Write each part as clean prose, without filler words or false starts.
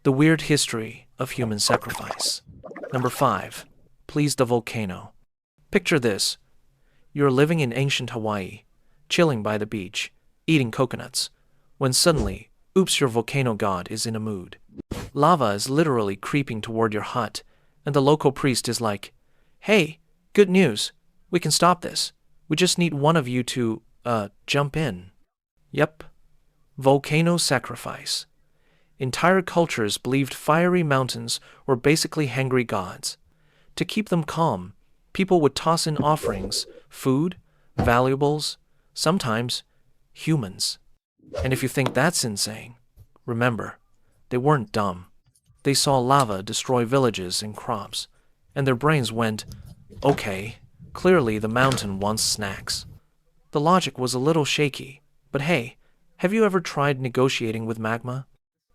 The weird history of human sacrifice. Number 5. Please the volcano. Picture this. You're living in ancient Hawaii, chilling by the beach, eating coconuts, when suddenly, oops, your volcano god is in a mood. Lava is literally creeping toward your hut, and the local priest is like, "Hey, good news. We can stop this. We just need one of you to, jump in." Yep. Volcano sacrifice. Entire cultures believed fiery mountains were basically hangry gods. To keep them calm, people would toss in offerings, food, valuables, sometimes humans. And if you think that's insane, remember, they weren't dumb. They saw lava destroy villages and crops, and their brains went, okay, clearly the mountain wants snacks. The logic was a little shaky, but hey, have you ever tried negotiating with magma?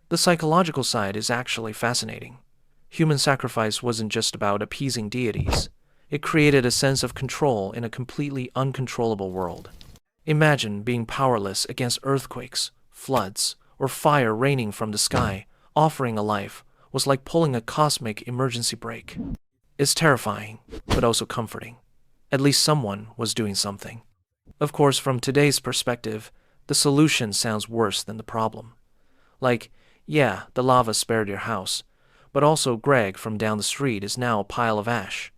The psychological side is actually fascinating. Human sacrifice wasn't just about appeasing deities. It created a sense of control in a completely uncontrollable world. Imagine being powerless against earthquakes, floods, or fire raining from the sky. Offering a life was like pulling a cosmic emergency brake. It's terrifying, but also comforting. At least someone was doing something. Of course, from today's perspective, the solution sounds worse than the problem. Like, yeah, the lava spared your house, but also Greg from down the street is now a pile of ash.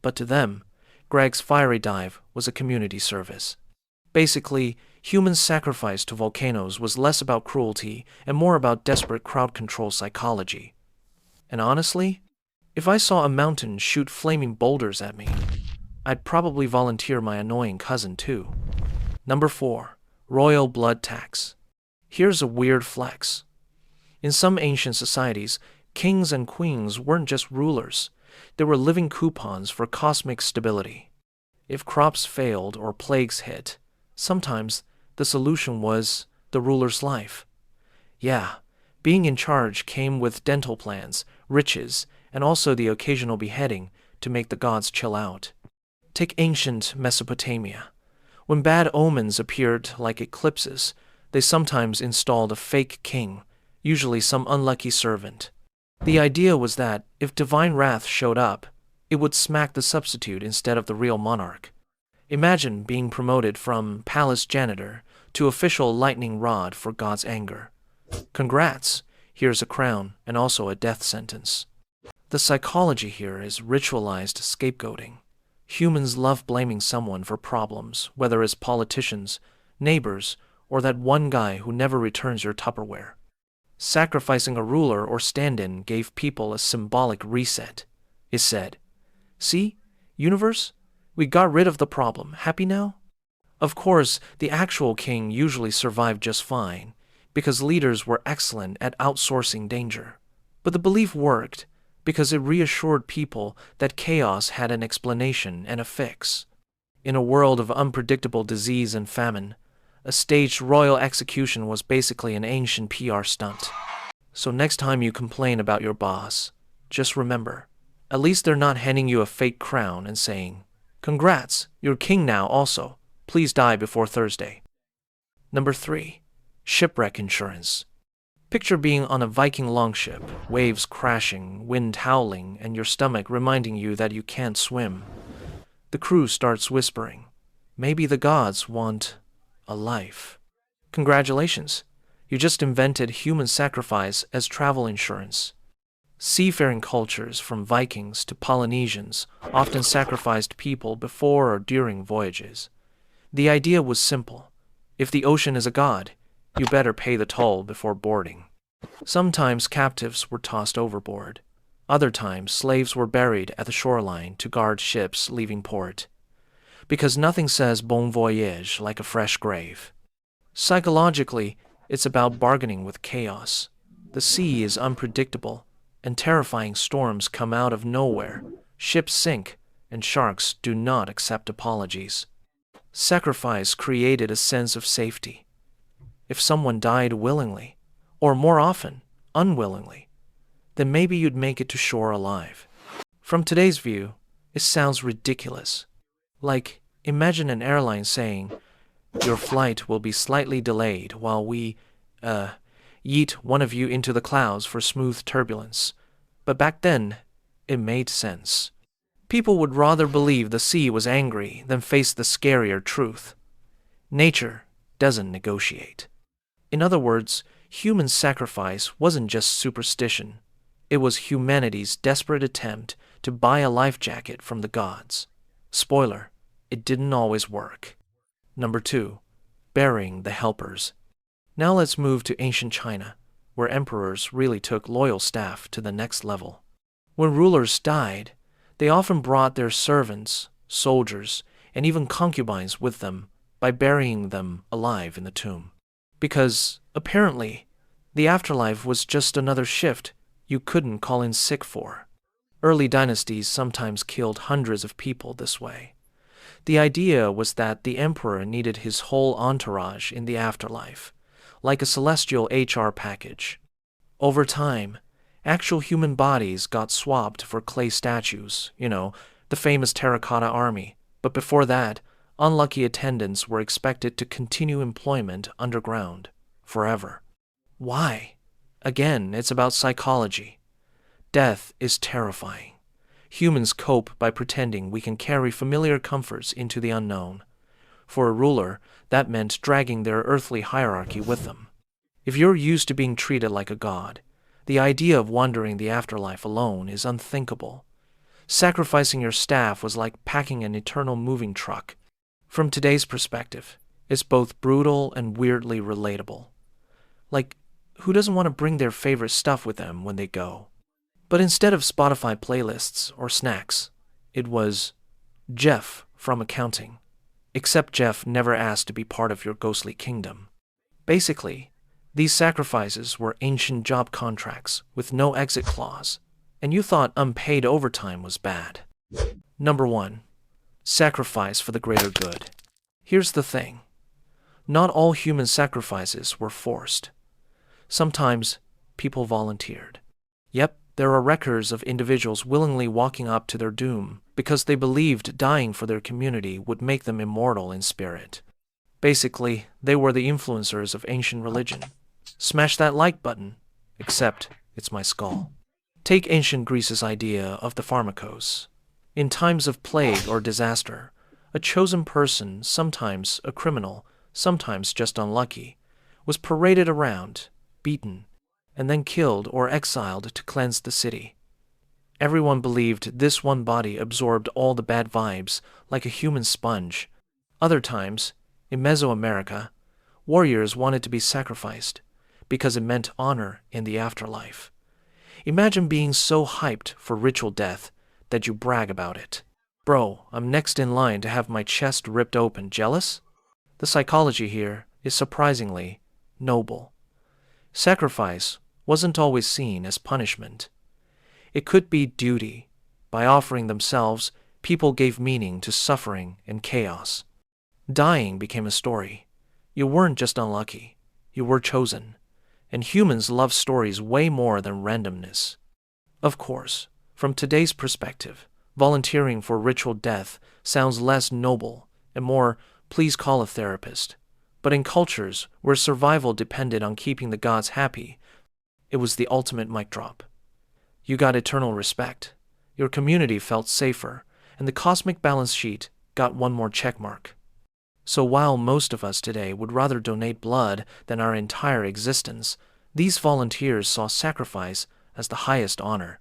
But to them, Greg's fiery dive was a community service. Basically, human sacrifice to volcanoes was less about cruelty and more about desperate crowd control psychology. And honestly, if I saw a mountain shoot flaming boulders at me, I'd probably volunteer my annoying cousin too. Number 4. Royal blood tax. Here's a weird flex. In some ancient societies, kings and queens weren't just rulers. They were living coupons for cosmic stability. If crops failed or plagues hit, sometimes the solution was the ruler's life. Yeah, being in charge came with dental plans, riches, and also the occasional beheading to make the gods chill out. Take ancient Mesopotamia. When bad omens appeared like eclipses, they sometimes installed a fake king, usually some unlucky servant. The idea was that if divine wrath showed up, it would smack the substitute instead of the real monarch. Imagine being promoted from palace janitor to official lightning rod for God's anger. Congrats, here's a crown and also a death sentence. The psychology here is ritualized scapegoating. Humans love blaming someone for problems, whether it's politicians, neighbors, or that one guy who never returns your Tupperware. Sacrificing a ruler or stand-in gave people a symbolic reset. It said, "See, universe, we got rid of the problem. Happy now?" Of course, the actual king usually survived just fine, because leaders were excellent at outsourcing danger. But the belief worked, because it reassured people that chaos had an explanation and a fix. In a world of unpredictable disease and famine, a staged royal execution was basically an ancient PR stunt. So next time you complain about your boss, just remember, at least they're not handing you a fake crown and saying, "Congrats, you're king now also. Please die before Thursday." Number 3. Shipwreck Insurance. Picture being on a Viking longship, waves crashing, wind howling, and your stomach reminding you that you can't swim. The crew starts whispering, "Maybe the gods want a life." Congratulations, you just invented human sacrifice as travel insurance. Seafaring cultures, from Vikings to Polynesians, often sacrificed people before or during voyages. The idea was simple. If the ocean is a god, you better pay the toll before boarding. Sometimes captives were tossed overboard. Other times, slaves were buried at the shoreline to guard ships leaving port. Because nothing says bon voyage like a fresh grave. Psychologically, it's about bargaining with chaos. The sea is unpredictable, and terrifying storms come out of nowhere. Ships sink, and sharks do not accept apologies. Sacrifice created a sense of safety. If someone died willingly, or more often, unwillingly, then maybe you'd make it to shore alive. From today's view, it sounds ridiculous. Like, imagine an airline saying, "Your flight will be slightly delayed while we, yeet one of you into the clouds for smooth turbulence. But back then, it made sense. People would rather believe the sea was angry than face the scarier truth. Nature doesn't negotiate. In other words, human sacrifice wasn't just superstition. It was humanity's desperate attempt to buy a life jacket from the gods. Spoiler, it didn't always work. Number 2. Burying the helpers. Now let's move to ancient China, where emperors really took loyal staff to the next level. When rulers died, they often brought their servants, soldiers, and even concubines with them by burying them alive in the tomb. Because, apparently, the afterlife was just another shift you couldn't call in sick for. Early dynasties sometimes killed hundreds of people this way. The idea was that the emperor needed his whole entourage in the afterlife, like a celestial HR package. Over time, actual human bodies got swapped for clay statues, the famous terracotta army. But before that, unlucky attendants were expected to continue employment underground, forever. Why? Again, it's about psychology. Death is terrifying. Humans cope by pretending we can carry familiar comforts into the unknown. For a ruler, that meant dragging their earthly hierarchy with them. If you're used to being treated like a god, the idea of wandering the afterlife alone is unthinkable. Sacrificing your staff was like packing an eternal moving truck. From today's perspective, it's both brutal and weirdly relatable. Like, who doesn't want to bring their favorite stuff with them when they go? But instead of Spotify playlists or snacks, it was Jeff from accounting. Except Jeff never asked to be part of your ghostly kingdom. Basically, these sacrifices were ancient job contracts with no exit clause, and you thought unpaid overtime was bad. Number 1. Sacrifice for the greater good. Here's the thing. Not all human sacrifices were forced. Sometimes, people volunteered. Yep, there are records of individuals willingly walking up to their doom because they believed dying for their community would make them immortal in spirit. Basically, they were the influencers of ancient religion. Smash that like button, except it's my skull. Take ancient Greece's idea of the pharmakos. In times of plague or disaster, a chosen person, sometimes a criminal, sometimes just unlucky, was paraded around, beaten, and then killed or exiled to cleanse the city. Everyone believed this one body absorbed all the bad vibes like a human sponge. Other times, in Mesoamerica, warriors wanted to be sacrificed because it meant honor in the afterlife. Imagine being so hyped for ritual death that you brag about it. Bro, I'm next in line to have my chest ripped open. Jealous? The psychology here is surprisingly noble. Sacrifice wasn't always seen as punishment. It could be duty. By offering themselves, people gave meaning to suffering and chaos. Dying became a story. You weren't just unlucky. You were chosen. And humans love stories way more than randomness. Of course, from today's perspective, volunteering for ritual death sounds less noble and more, please call a therapist. But in cultures where survival depended on keeping the gods happy, it was the ultimate mic drop. You got eternal respect, your community felt safer, and the cosmic balance sheet got one more checkmark. So while most of us today would rather donate blood than our entire existence, these volunteers saw sacrifice as the highest honor.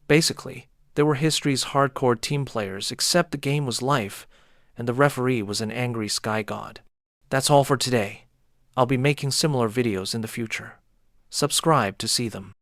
Basically, they were history's hardcore team players, except the game was life, and the referee was an angry sky god. That's all for today. I'll be making similar videos in the future. Subscribe to see them.